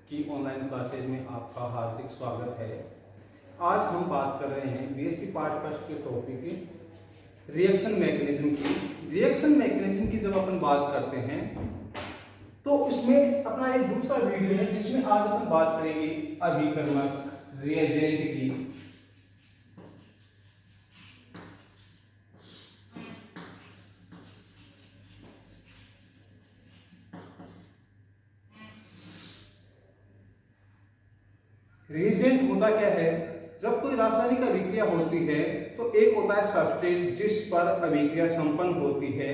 की online classes में आपका हार्दिक स्वागत है। आज हम बात कर रहे हैं बीएससी पार्ट फर्स्ट के टॉपिक रिएक्शन मैकेनिज्म की। रिएक्शन मैकेनिज्म की जब अपन बात करते हैं तो इसमें अपना एक दूसरा वीडियो है जिसमें आज अपन बात करेंगे अभिकर्मक रिएजेंट की। रिएजेंट होता क्या है? जब कोई रासायनिक अभिक्रिया होती है तो एक होता है सबस्ट्रेट जिस पर अभिक्रिया संपन्न होती है।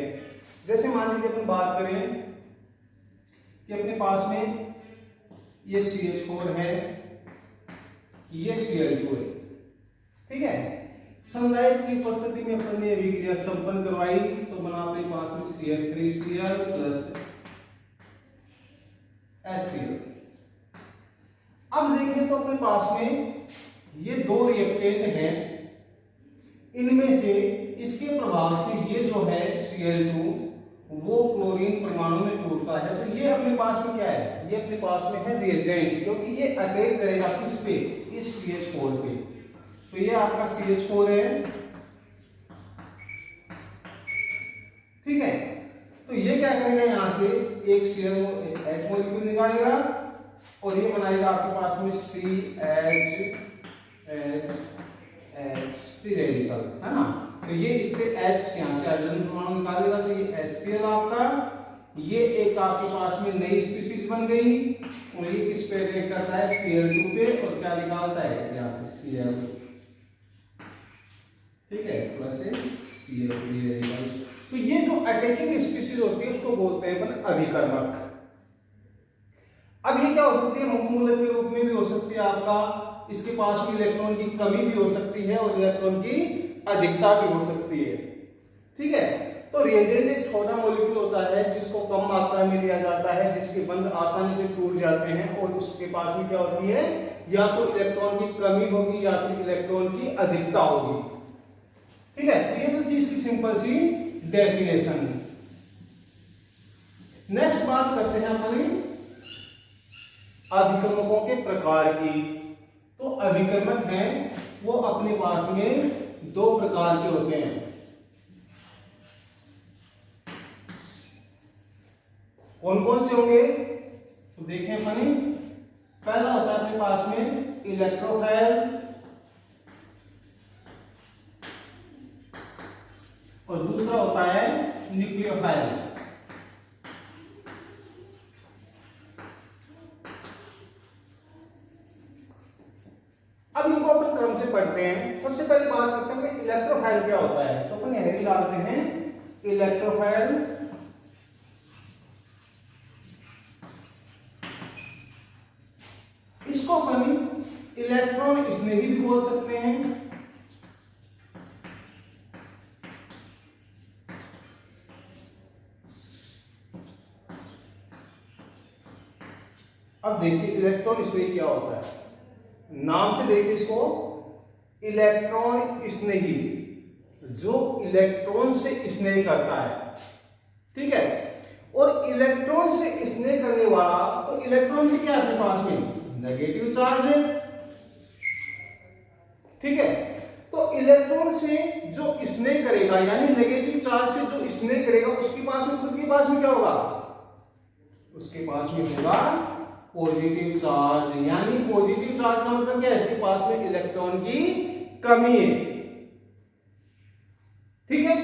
जैसे मान लीजिए अपन बात करें कि अपने पास में ये CH4 है, ये Cl2 है, ठीक है। सनलाइट की उपस्थिति में अपन ने अभिक्रिया संपन्न करवाई तो बना अपने पास में CH3Cl प्लस HCl। अब देखें तो अपने पास में ये दो रिएक्टेंट हैं, इनमें से इसके प्रभाव से ये जो है Cl2 वो क्लोरीन परमाणु में टूटता है। तो ये अपने पास में क्या है? ये अपने पास में है रिएजेंट, क्योंकि ये अटैक करेगा किस पे? इस CH4 पे। तो ये आपका CH4 है, ठीक है। तो ये क्या करेगा, यहां से एक H मॉलिक्यूल निकालेगा और ये बनाएगा आपके पास में CH रेडिकल, है ना। तो ये इससे H यहां से हाइड्रोजन परमाणु निकालेगा तो ये HCl आपका, ये एक आपके पास में नई स्पीशीज बन गई और ये किस पे रिएक्ट करता है? Cl2 पे, और क्या निकालता है यहां से Cl, ठीक है, प्लस Cl3 रेडिकल। तो ये जो अटैकिंग स्पीशीज होती है उसको बोलते हैं अपन अभिकर्मक। अब ये क्या हो सकती है? मुक्त मूलक के रूप में भी हो सकती है आपका, इसके पास में इलेक्ट्रॉन की कमी भी हो सकती है और इलेक्ट्रॉन की अधिकता भी हो सकती है, ठीक है। तो रिएजेंट एक छोटा मॉलिक्यूल होता है जिसको कम मात्रा में लिया जाता है, जिसके बंध आसानी से टूट जाते हैं और उसके पास में क्या होती है? या तो इलेक्ट्रॉन की कमी होगी या फिर इलेक्ट्रॉन की अधिकता होगी, ठीक है। तो ये तो थी इसकी सिंपल सी डेफिनेशन। नेक्स्ट बात करते हैं अपन अभिकर्मकों के प्रकार की। तो अभिकर्मक हैं वो अपने पास में दो प्रकार के होते हैं। कौन कौन से होंगे? तो देखें अपन, पहला होता है अपने पास में इलेक्ट्रोफाइल और दूसरा होता है न्यूक्लियोफाइल। अब इनको अपन क्रम से पढ़ते हैं। सबसे पहले बात करते हैं कि इलेक्ट्रोफाइल क्या होता है। तो अपन यही डालते हैं इलेक्ट्रोफाइल, इसको अपन इलेक्ट्रॉन स्नेही भी बोल सकते हैं। अब देखिए इलेक्ट्रॉन स्नेही क्या होता है, नाम से देखिए इसको, इलेक्ट्रॉन स्नेही, जो इलेक्ट्रॉन से स्नेह करता है, ठीक है। और इलेक्ट्रॉन से स्नेह करने वाला, तो इलेक्ट्रॉन भी क्या है अपने पास में? नेगेटिव चार्ज है, ठीक है। तो इलेक्ट्रॉन से जो स्नेह करेगा यानी नेगेटिव चार्ज से जो स्नेह करेगा उसके पास में, खुद के पास में क्या होगा? उसके पास में होगा पॉजिटिव चार्ज। यानी पॉजिटिव चार्ज का मतलब क्या है? इसके पास में इलेक्ट्रॉन की कमी है, ठीक है।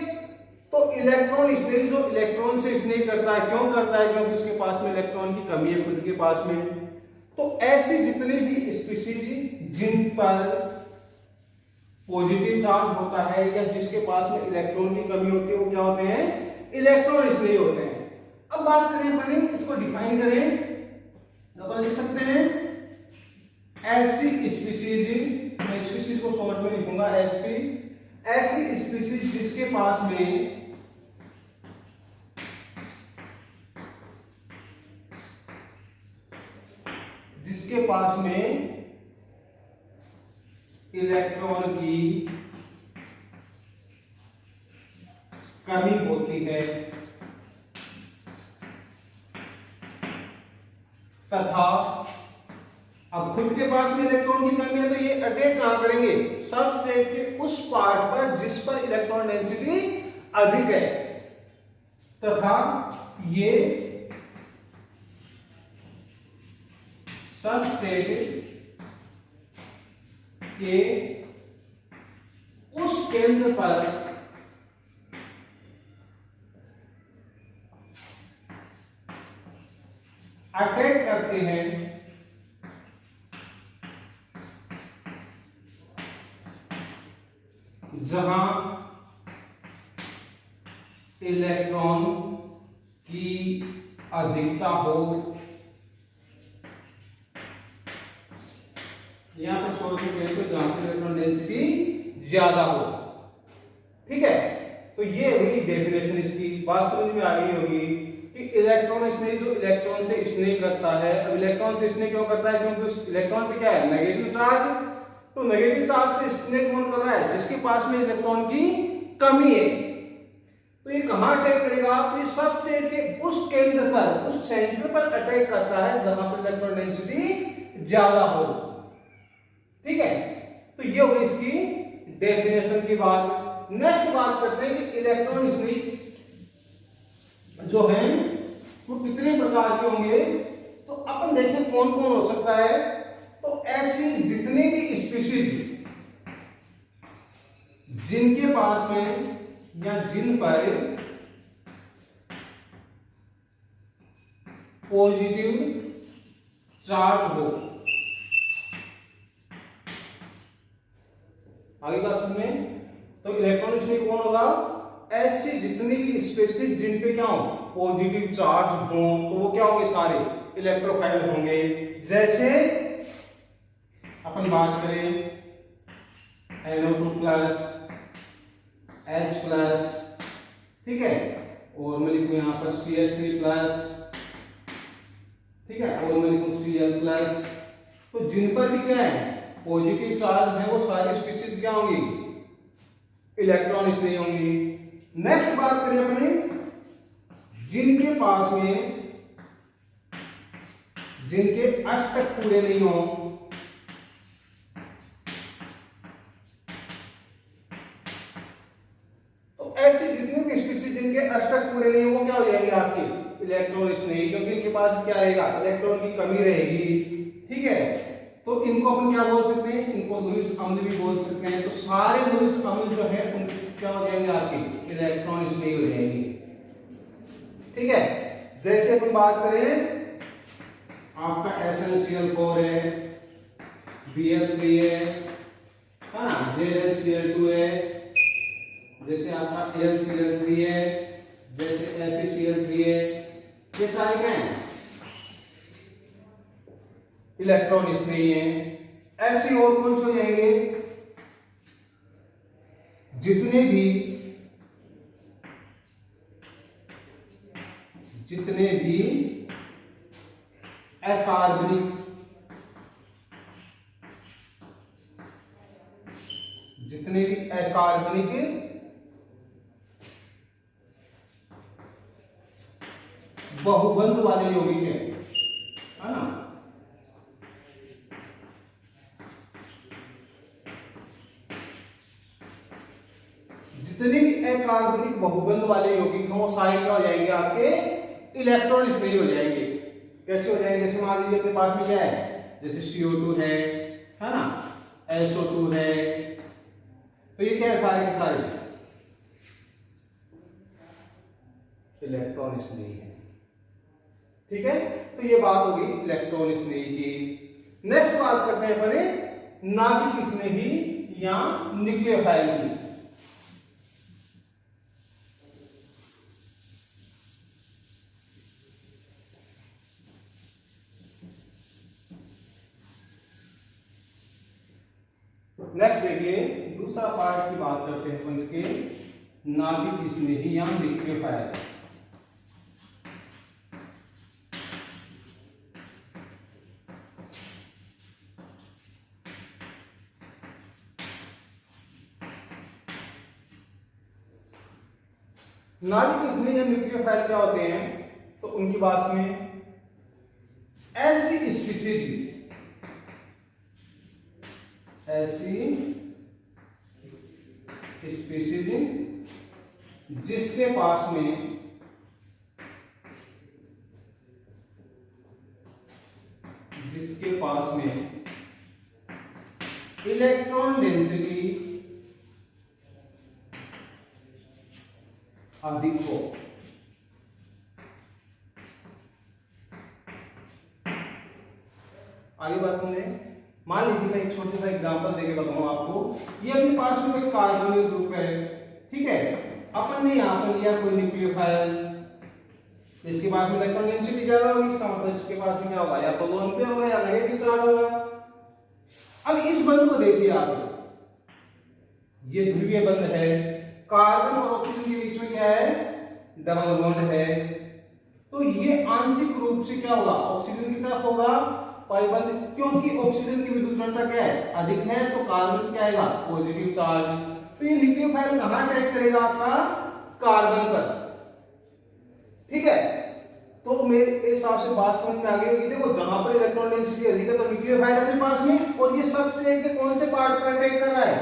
तो इलेक्ट्रॉन स्नेह, जो इलेक्ट्रॉन से स्नेह करता है, क्यों करता है? क्योंकि उसके पास में इलेक्ट्रॉन की कमी है खुद के पास में। तो ऐसे जितने भी स्पीशीज जिन पर पॉजिटिव चार्ज होता है या जिसके पास में इलेक्ट्रॉन की कमी होती है वो क्या होते हैं? इलेक्ट्रॉन स्नेही होते हैं। अब बात करें अपन, इसको डिफाइन करें तो अपन लिख सकते हैं ऐसी स्पीशीज, मैं स्पीशीज को शॉर्ट में लिखूंगा एसपी, ऐसी स्पीशीज जिसके पास में इलेक्ट्रॉन की कमी होती है तथा अब खुद के पास में इलेक्ट्रॉन की कमी है तो ये अटैक कहां करेंगे, सबस्ट्रेट के उस पार्ट पर जिस पर इलेक्ट्रॉन डेंसिटी अधिक है, तथा ये सबस्ट्रेट के उस केंद्र पर अटैक करते हैं जहां इलेक्ट्रॉन की अधिकता हो। यहां पर सोल्व करें तो जहां पर इलेक्ट्रॉन डेंसिटी ज्यादा हो। ठीक है, तो ये हुई डेफिनेशन इसकी। बात समझ में आ गई होगी कि इलेक्ट्रॉन स्नेह जो इलेक्ट्रॉन से स्नेह करता है। अब इलेक्ट्रॉन से स्नेह क्यों करता है, क्योंकि उस इलेक्ट्रॉन पे क्या है, नेगेटिव चार्ज। तो नेगेटिव चार्ज से स्नेह कौन कर रहा है, जिसके पास में इलेक्ट्रॉन की कमी है। तो ये कहां अटैक करेगा, तो ये सबस्ट्रेट के उस केंद्र पर, उस सेंटर पर अटैक करता है जहां पर इलेक्ट्रॉन डेंसिटी ज्यादा हो। ठीक है, तो ये हुई इसकी डेफिनेशन की बात। नेक्स्ट बात करते हैं कि इलेक्ट्रॉन स्नेह जो है वो कितने प्रकार के होंगे। तो अपन देखें कौन कौन हो सकता है। तो ऐसी जितने भी स्पीशीज जिनके पास में या जिन पर पॉजिटिव चार्ज हो, आगे बात सुनिए। तो इलेक्ट्रॉन स्नेह कौन होगा, ऐसी जितनी भी स्पीशीज जिन पे क्या हो, पॉजिटिव चार्ज हो, तो वो क्या होंगे, सारे इलेक्ट्रोफाइल होंगे। जैसे अपन बात करें NO2+, H+, ठीक है, और मैं लिखूं यहां पर CH3+, ठीक है, और मैं लिखूं Cl+। तो जिन पर भी क्या है पॉजिटिव चार्ज है वो सारी स्पीशीज क्या होंगी, इलेक्ट्रॉन स्नेह होंगी। नेक्स्ट बात करें अपने जिनके पास में, जिनके अष्टक पूरे नहीं हो, तो ऐसे जितने भी स्पीशीज जिनके अष्टक पूरे नहीं हो वो क्या हो जाएंगे आपके इलेक्ट्रॉन स्नेह, क्योंकि इनके पास क्या रहेगा, इलेक्ट्रॉन की कमी रहेगी। ठीक है, तो इनको अपन क्या बोल सकते हैं, इनको लुईस अम्ल भी बोल सकते हैं। तो सारे लुईस अम्ल जो है उनके क्या हो जाएंगे आपके इलेक्ट्रॉन स्नेह हो जाएंगे। ठीक है, जैसे अपन बात करें आपका SnCl4 है, Bf3 है, हाँ ZnCl2 है, जैसे आपका LCl3 है, जैसे FeCl3 है, ये सारे क्या हैं इलेक्ट्रॉन स्नेही है। ऐसे और कौन से हो जाएंगे, जितने भी अकार्बनिक, जितने भी अकार्बनिक बहुबंध वाले यौगिक है ना, जितने भी अकार्बनिक बहुबंध वाले यौगिक हैं वो सारे क्या हो जाएंगे आपके इलेक्ट्रॉन स्नेही हो जाएंगे। कैसे हो जाएंगे, जैसे मान लीजिए अपने पास में क्या है, जैसे CO2 है ना, SO2 है, तो ये क्या है, सारे के सारे इलेक्ट्रॉन स्नेही है। ठीक है, तो ये बात होगी इलेक्ट्रॉन स्नेही की। नेक्स्ट बात करते हैं अपने नाभिक स्नेही या न्यूक्लियोफाइल की। नेक्स्ट देखिए दूसरा पार्ट की बात करते हैं अपन इसके नाभिक स्नेही या न्यूक्लियोफाइल। नाभिक स्नेही या न्यूक्लियोफाइल क्या होते हैं, तो उनकी बात में ऐसी स्पीशीज ऐसी स्पीशीज जिसके पास में इलेक्ट्रॉन डेंसिटी अधिक हो। आगे बात समझे। मान लीजिए मैं एक छोटा सा एग्जांपल देके बताऊं आपको। ये अपने पास में कोई कार्बोनिल ग्रुप है, ठीक है। अपन ने यहाँ पर लिया कोई न्यूक्लियोफाइल, इसके पास में इलेक्ट्रॉन डेंसिटी ज्यादा होगी, इसका मतलब इसके पास में क्या होगा, या तो लोन पेयर होगा या नेगेटिव चार्ज होगा। अब इस बंध को देखिए आप, ये ध्रुवीय बंध है, कार्बन और ऑक्सीजन के बीच में क्या है, डबल बॉन्ड है। तो ये आंशिक रूप से क्या होगा, ऑक्सीजन की तरफ होगा पाइबंध, क्योंकि ऑक्सीजन की विद्युत ऋणता क्या है, अधिक है, तो कार्बन क्या आएगा, पॉजिटिव चार्ज। तो ये न्यूक्लियोफाइल कहां अटैक करेगा, आपका कार्बन पर, ठीक है। तो मेरे हिसाब से बात समझ में आ गई होगी। देखो जहां पर इलेक्ट्रॉन डेंसिटी अधिक है तो न्यूक्लियोफाइल अपने पास में, और ये सबस्ट्रेट के कौन से पार्ट पर अटैक कर रहा है,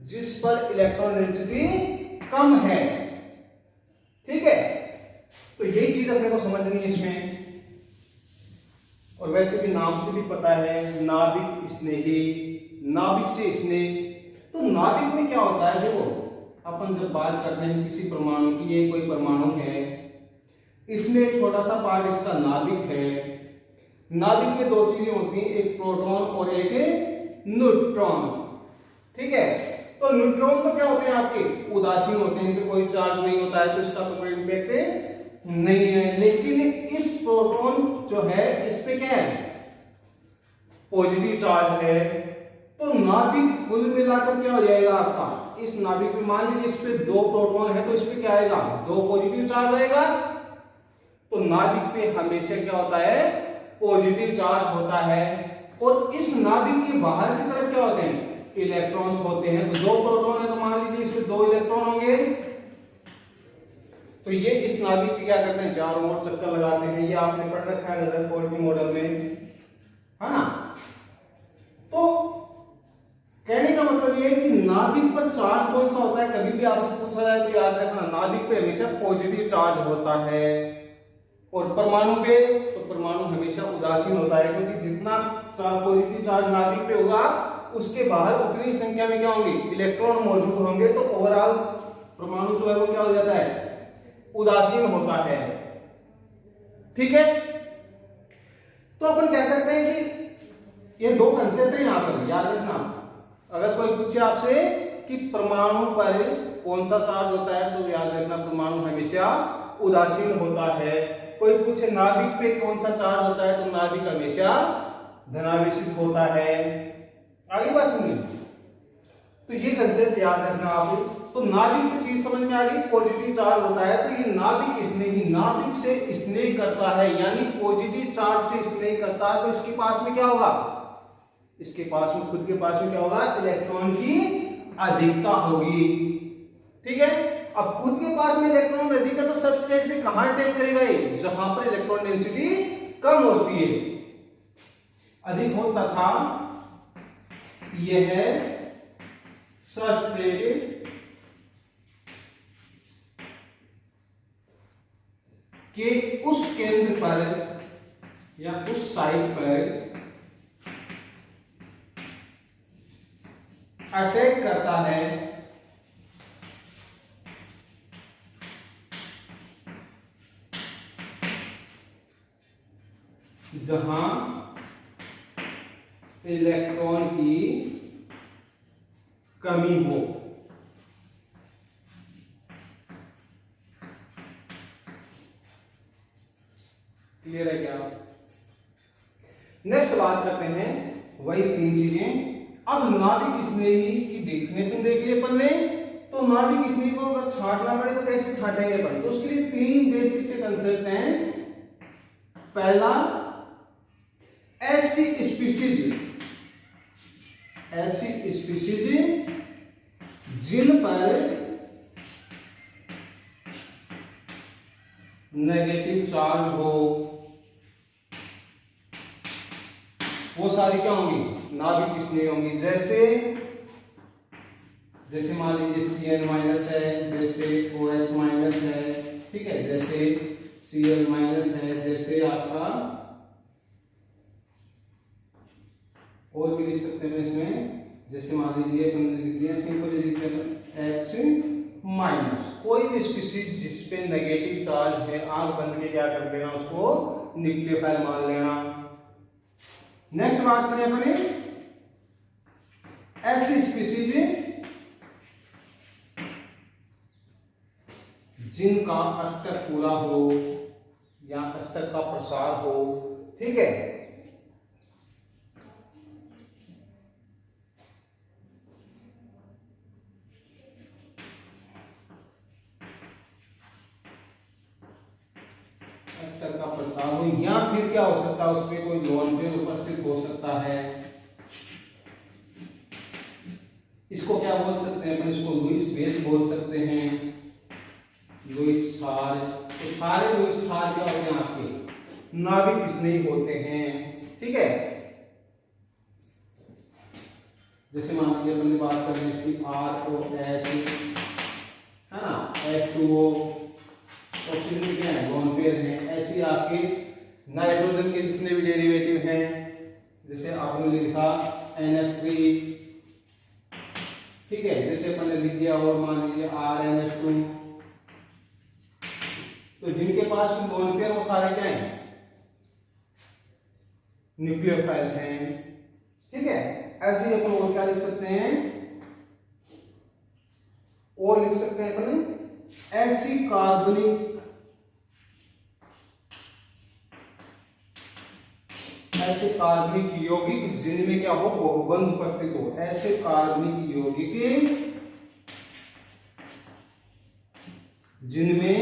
जिस पर इलेक्ट्रॉन डेंसिटी कम है, ठीक है। तो यही चीज अपने को समझनी है इसमें। और वैसे भी नाम से भी पता है, नाभिक स्नेही, नाभिक से स्नेह। तो नाभिक में क्या होता है, देखो अपन जब बात करते हैं किसी परमाणु की, ये कोई परमाणु है, इसमें एक छोटा सा पार्ट इसका नाभिक है। नाभिक में दो चीजें होती हैं, एक प्रोटॉन और एक न्यूट्रॉन, ठीक है। तो न्यूट्रॉन तो क्या होते हैं, आपके उदासीन होते हैं, इनपे कोई चार्ज नहीं होता है, तो इसका तो कोई इम्पैक्ट नहीं है। लेकिन इस प्रोटॉन जो है, इस पे क्या है, पॉजिटिव चार्ज है। तो नाभिक कुल मिलाकर क्या हो जाएगा आपका, इस नाभिक में मान लीजिए इस पे दो प्रोटॉन है, तो इस पे क्या आएगा, दो पॉजिटिव चार्ज आएगा। तो नाभिक पे हमेशा क्या होता है, पॉजिटिव चार्ज होता है। और इस नाभिक के बाहर की तरफ क्या होते हैं, इलेक्ट्रॉन्स होते हैं। तो दो प्रोटॉन है, तो मान लीजिए इसमें दो इलेक्ट्रॉन होंगे। तो ये इस नाभिक की क्या करते हैं, चारों ओर चक्कर लगाते हैं। ये आपने पढ़ रखा है रदरफोर्ड मॉडल में, है ना। तो कहने का मतलब ये है कि नाभिक पर चार्ज कौन सा होता है, कभी भी आपसे पूछा जाए तो याद रखना, नाभिक पे हमेशा पॉजिटिव चार्ज होता है। और परमाणु पे, तो परमाणु हमेशा उदासीन होता है, क्योंकि जितना पॉजिटिव चार्ज नाभिक पे होगा, उसके बाहर उतनी संख्या में क्या होंगे, इलेक्ट्रॉन मौजूद होंगे। तो ओवरऑल परमाणु जो है वो क्या हो जाता है, उदासीन होता है, ठीक है। तो अपन कह सकते हैं कि ये दो कंसेप्ट है यहां पर, याद रखना। अगर कोई पूछे आपसे कि परमाणु पर कौन सा चार्ज होता है, तो याद रखना परमाणु हमेशा उदासीन होता है। कोई पूछे नाभिक पे कौन सा चार्ज होता है, तो नाभिक हमेशा धनावेशित होता है। आगे बात सुनिए। तो ये कंसेप्ट याद रखना आप। तो नाभिक की चीज समझ में आ गई, पॉजिटिव चार्ज होता है, तो ये नाभिक स्नेही, नाभिक से स्नेह करता है, यानी पॉजिटिव चार्ज से स्नेह करता है। तो इसके पास में क्या होगा, इसके पास में, खुद के पास में क्या होगा, इलेक्ट्रॉन की अधिकता होगी, ठीक है। अब खुद के पास में इलेक्ट्रॉन अधिक है, तो सबस्ट्रेट पे कहां अटैक करेगा, ये जहां पर इलेक्ट्रॉन डेंसिटी कम होती है, अधिक हो, तथा यह है सबस्ट्रेट के उस केंद्र पर या उस साइट पर अटैक करता है जहां इलेक्ट्रॉन की कमी हो। क्लियर है क्या? नेक्स्ट बात करते हैं वही तीन चीजें। अब नाभिक स्नेही की डेफिनेशन देख लिया अपन ने। तो नाभिक स्नेही को अगर छांटना पड़े तो कैसे छांटेंगे अपन, तो उसके लिए तीन बेसिक से कंसेप्ट हैं। पहला, ऐसी स्पीशीज जिन पर नेगेटिव चार्ज हो, वो सारी क्या होंगी, नाभिक स्नेही होंगी। जैसे मान लीजिए Cl माइनस है, जैसे OH माइनस है, ठीक है, जैसे Cl माइनस है, जैसे आपका और भी लिख सकते हैं इसमें, जैसे मान लीजिए अपन लिख दिया सिंपल लिख दिया H माइनस। कोई भी स्पीशीज जिसपे नेगेटिव चार्ज है, आंख बंद के क्या कर देना, उसको न्यूक्लियोफाइल मान लेना। नेक्स्ट बात करें अपने ऐसी स्पीशीज जिनका अष्टक पूरा हो या अष्टक का प्रसार हो, ठीक है। अष्टक का प्रसार हो, या फिर क्या हो सकता है, उसमें कोई लोन पेयर उपस्थित हो सकता है। इसको क्या बोल सकते हैं अपन, इसको लुईस बेस बोल सकते हैं, लुईस क्षार। तो सारे लुईस क्षार क्या होते हैं, आपके नाभिक स्नेही होते हैं, ठीक है। जैसे मान लीजिए अपन बात करें इसकी ROH है ना, H2O, ऑक्सीजन के क्या है, लोन पेयर हैं। ऐसी आपके नाइट्रोजन के जितने भी डेरिवेटिव हैं, जैसे आपने लिखा NH3, ठीक है, जैसे अपन ने लिख दिया और मान लीजिए RNH2, तो जिनके पास भी लोन पेयर वो सारे क्या हैं, न्यूक्लियोफाइल हैं, ठीक है। ऐसे ही अपन और क्या लिख सकते हैं, और लिख सकते हैं अपन ऐसी कार्बनिक यौगिक जिनमें क्या हो, बहुबंध उपस्थित हो। ऐसे कार्बनिक यौगिक जिनमें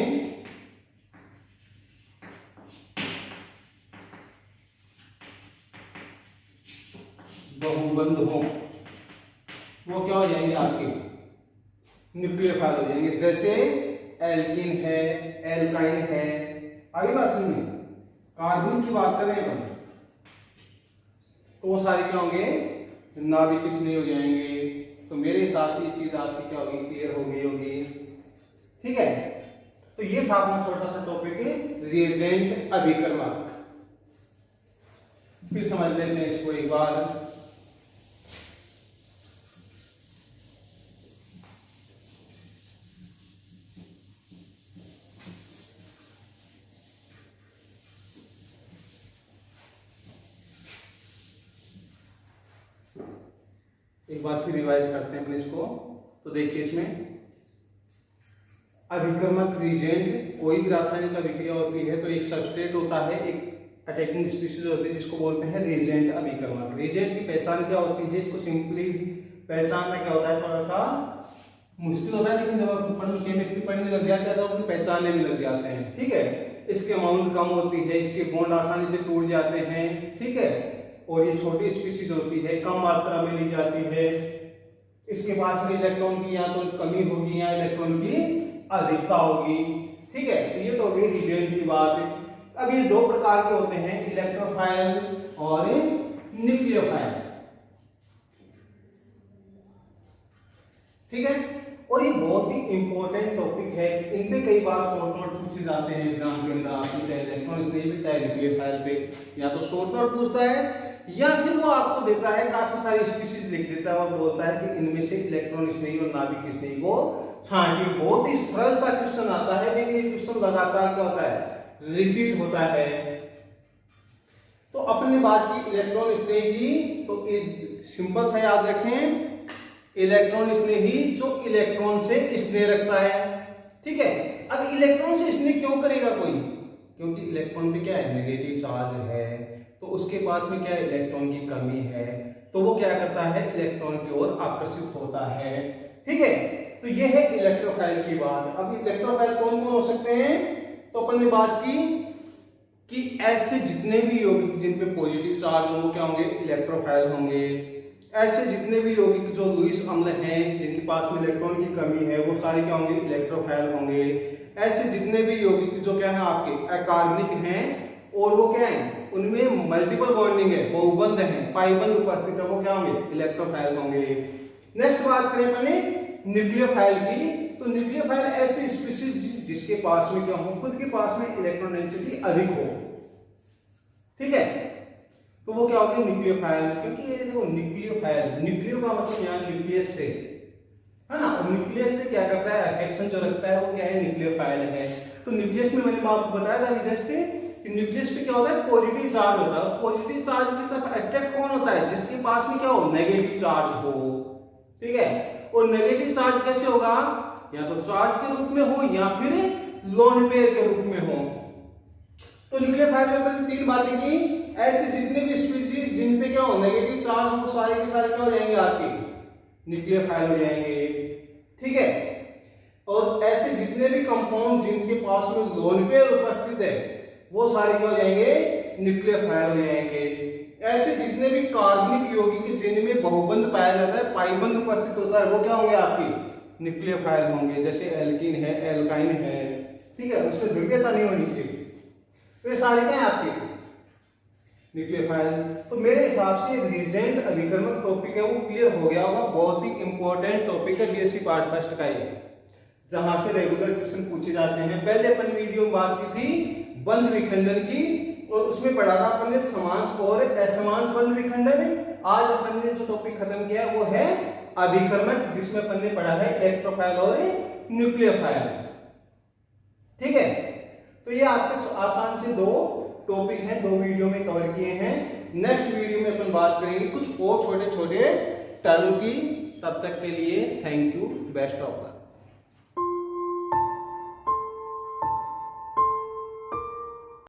बहुबंध हो, वो क्या हो जाएंगे, आपके न्यूक्लियोफाइल हो जाएंगे। जैसे एल्किन है, एल्काइन है। आगे बात समझिए, कार्बन की बात करें अपन तो वो सारे क्या होंगे, नाभिक स्नेही हो जाएंगे। तो मेरे हिसाब से ये चीज आपकी क्या होगी, क्लियर हो गई होगी, ठीक है। तो ये था अपना छोटा सा टॉपिक रिएजेंट अभिकर्मक। फिर समझ लेते हैं इसको एक बार। एक बार फिर रिवाइज करते हैं अपने इसको। तो देखिए इसमें अभिकर्मक रिएजेंट, कोई भी रासायनिक अभिक्रिया होती है तो एक सबस्ट्रेट होता है, एक अटैकिंग स्पीशीज होती है जिसको बोलते हैं रिएजेंट अभिकर्मक। रिएजेंट की पहचान क्या होती है, इसको सिंपली पहचानना क्या होता है, थोड़ा सा मुश्किल होता है, लेकिन जब अपन केमिस्ट्री पढ़ने लग जाते हैं तो अपन पहचानने भी लग जाते हैं, ठीक है। इसके अमाउंट कम होती है, इसके बॉन्ड आसानी से टूट जाते हैं, ठीक है। और ये छोटी स्पीशीज होती है, कम मात्रा में ली जाती है। इसके पास में इलेक्ट्रॉन की या तो कमी होगी या इलेक्ट्रॉन की अधिकता होगी, ठीक है। तो ये तो होगी रिएजेंट की बात। अब ये दो प्रकार के होते हैं, इलेक्ट्रोफाइल और न्यूक्लियोफाइल, ठीक है। और ये बहुत ही इंपॉर्टेंट टॉपिक है, इन पे कई बार शॉर्ट नोट पूछे जाते हैं एग्जाम के अंदर आपसे, चाहे इलेक्ट्रॉन स्नेही पे चाहे न्यूक्लियोफाइल पे, या तो शॉर्ट नोट पूछता है या फिर वो आपको देता है काफी सारी स्पीशीज लिख देता है और बोलता है कि इनमें से इलेक्ट्रॉन स्नेही और नाभिक स्नेही को छांटिए। बहुत ही सरल सा क्वेश्चन आता है, लेकिन ये क्वेश्चन लगातार क्या होता है, रिपीट होता है। तो अपने बात की इलेक्ट्रॉन स्नेही की, तो सिंपल सा याद रखें, इलेक्ट्रॉन स्नेही जो इलेक्ट्रॉन से स्नेह रखता है, ठीक है। अब इलेक्ट्रॉन से स्नेह क्यों करेगा कोई, क्योंकि इलेक्ट्रॉन पे क्या है, नेगेटिव चार्ज है, तो उसके पास में क्या है, इलेक्ट्रॉन की कमी है, तो वो क्या करता है, इलेक्ट्रॉन की ओर आकर्षित होता है, ठीक है। तो ये है इलेक्ट्रोफाइल की बात। अब इलेक्ट्रोफाइल कौन कौन हो सकते हैं, तो अपन ने बात की कि ऐसे जितने भी यौगिक जिन पे पॉजिटिव चार्ज हो, क्या होंगे, इलेक्ट्रोफाइल होंगे। ऐसे जितने भी यौगिक जो लुईस अम्ल हैं, जिनके पास में इलेक्ट्रॉन की कमी है, वो सारे क्या होंगे, इलेक्ट्रोफाइल होंगे। ऐसे जितने भी यौगिक जो क्या है आपके अकार्बनिक हैं और वो क्या है, उनमें मल्टीपल बॉन्डिंग है, बहुबंध है, पाइबंध उपस्थित है, वो क्या होंगे? इलेक्ट्रोफाइल होंगे। नेक्स्ट बात करें अपने न्यूक्लियोफाइल की, तो न्यूक्लियोफाइल ऐसी स्पीशीज जिसके पास में क्या हो, खुद के पास में इलेक्ट्रॉन डेंसिटी अधिक हो, ठीक है, तो वो क्या होगा? न्यूक्लियोफाइल। क्योंकि ये देखो न्यूक्लियोफाइल, न्यूक्लियो का मतलब यहाँ न्यूक्लियस से है ना, और न्यूक्लियस से क्या करता है? अफेक्शन जो रखता है वो क्या है? न्यूक्लियोफाइल है। तो न्यूक्लियस में मैंने आपको बताया था जस्ट कि न्यूक्लियस पे क्या होता है? पॉजिटिव चार्ज होता है। पॉजिटिव चार्ज की तरफ अट्रैक्ट कौन होता है? जिसके पास में क्या हो? नेगेटिव चार्ज हो, ठीक है। और नेगेटिव चार्ज कैसे होगा? या तो चार्ज के रूप में हो या फिर लोन पेयर के रूप में हो। तो न्यूक्लियोफाइल में मैंने तीन बातें की। ऐसे जितने भी स्पीशीज जिन पे क्या हो? नेगेटिव चार्ज हो, सारे के सारे क्या हो जाएंगे? आपके न्यूक्लियोफाइल हो जाएंगे, ठीक है। और ऐसे जितने भी कंपाउंड जिनके पास में लोन पेयर उपस्थित है वो सारे क्या हो जाएंगे? न्यूक्लियोफाइल हो जाएंगे। ऐसे जितने भी कार्बनिक यौगिक जिनमें बहुबंध पाया जाता है, पाइबंध उपस्थित होता है, वो क्या होंगे? आपके न्यूक्लियोफाइल होंगे। जैसे एल्कीन है, एल्काइन है, ठीक है, उसमें ध्रुवीयता नहीं होनी चाहिए, तो ये सारे क्या है? आपके न्यूक्लियोफाइल। तो मेरे हिसाब से रीजेंट अभिकर्मक टॉपिक है वो क्लियर हो गया होगा। बहुत ही इंपॉर्टेंट टॉपिक है बीएससी पार्ट फर्स्ट का ये, जहां से रेगुलर क्वेश्चन पूछे जाते हैं। पहले अपन वीडियो में बात की थी बंध विखंडन की, और उसमें पढ़ा था अपन ने समांस और असमांस बंध विखंडन। आज अपन ने जो टॉपिक खत्म किया है वो है अभिकर्मक, जिसमें अपन ने पढ़ा है इलेक्ट्रोफाइल और न्यूक्लियोफाइल, ठीक है। तो ये आपके आसान से दो टॉपिक हैं, दो वीडियो में कवर किए हैं। नेक्स्ट वीडियो में अपन बात करेंगे कुछ और छोटे छोटे टर्म की। तब तक के लिए thank you, best of luck.